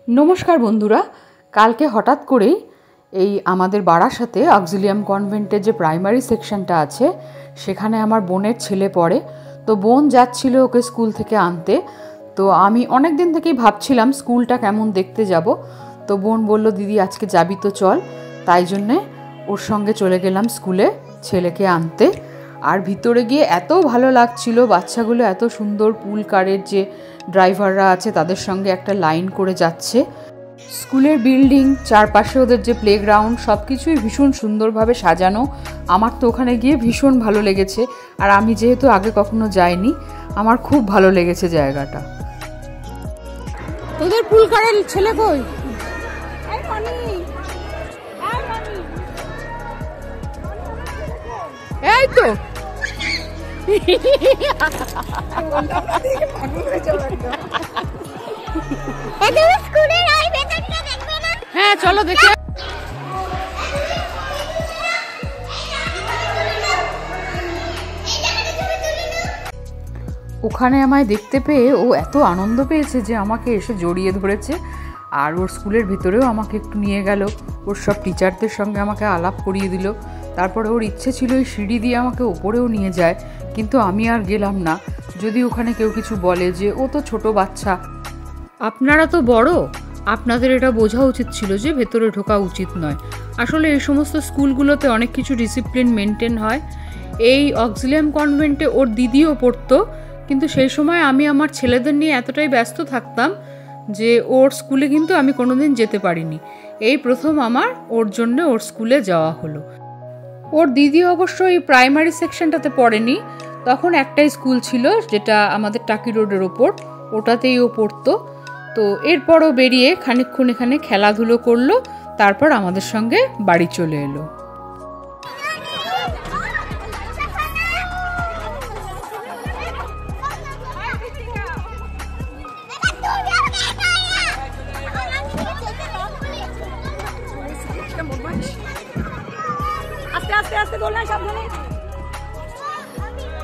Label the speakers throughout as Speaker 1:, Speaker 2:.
Speaker 1: নমস্কার বন্ধুরা, কালকে হঠাৎ করেই এই আমাদের বারাসাতে অক্সিলিয়াম কনভেন্টের যে প্রাইমারি সেকশনটা আছে সেখানে আমার বোনের ছেলে পড়ে। তো বোন যাচ্ছিল ওকে স্কুল থেকে আনতে। তো আমি অনেক দিন থেকেই ভাবছিলাম স্কুলটা কেমন দেখতে যাব। তো বোন বলল, দিদি আজকে যাবি তো চল। তাই জন্যে ওর সঙ্গে চলে গেলাম স্কুলে ছেলেকে আনতে। আর ভিতরে গিয়ে এত ভালো লাগছিল, বাচ্চাগুলো এত সুন্দর পুল কারের যে ড্রাইভাররা আছে তাদের সঙ্গে একটা লাইন করে যাচ্ছে। স্কুলের বিল্ডিং, চারপাশে ওদের যে প্লেগ্রাউন্ড, সব কিছুই ভীষণ সুন্দরভাবে সাজানো। আমার তো ওখানে গিয়ে ভীষণ ভালো লেগেছে। আর আমি যেহেতু আগে কখনো যাইনি, আমার খুব ভালো লেগেছে জায়গাটা।
Speaker 2: তোদের পুল কারের ছেলে কই? এই তো হ্যাঁ চলো দেখে।
Speaker 1: ওখানে আমায় দেখতে পেয়ে ও এত আনন্দ পেয়েছে যে আমাকে এসে জড়িয়ে ধরেছে। আর ওর স্কুলের ভিতরেও আমাকে একটু নিয়ে গেল, ওর সব টিচারদের সঙ্গে আমাকে আলাপ করিয়ে দিল। তারপরে ওর ইচ্ছে ছিল এই সিঁড়ি দিয়ে আমাকে ওপরেও নিয়ে যায়, কিন্তু আমি আর গেলাম না। যদি ওখানে কেউ কিছু বলে যে ও তো ছোট বাচ্চা, আপনারা তো বড়, আপনাদের এটা বোঝা উচিত ছিল যে ভেতরে ঢোকা উচিত নয়। আসলে এই সমস্ত স্কুলগুলোতে অনেক কিছু ডিসিপ্লিন মেনটেন হয়। এই অক্সিলিয়াম কনভেন্টে ওর দিদিও পড়তো, কিন্তু সেই সময় আমি আমার ছেলেদের নিয়ে এতটাই ব্যস্ত থাকতাম যে ওর স্কুলে কিন্তু আমি কোনোদিন যেতে পারিনি। এই প্রথম আমার ওর জন্য ওর স্কুলে যাওয়া হলো। ওর দিদি অবশ্য এই প্রাইমারি সেকশনটাতে পড়েনি, তখন একটাই স্কুল ছিল যেটা আমাদের টাকি রোডের ওপর, ওটাতেই ও পড়তো। তো এরপরও বেরিয়ে খানিকক্ষণ এখানে খেলাধুলো করলো, তারপর আমাদের সঙ্গে বাড়ি চলে এলো।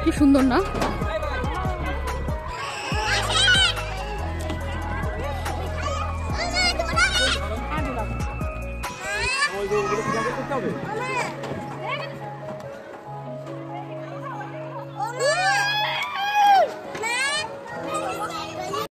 Speaker 1: কি সুন্দর না?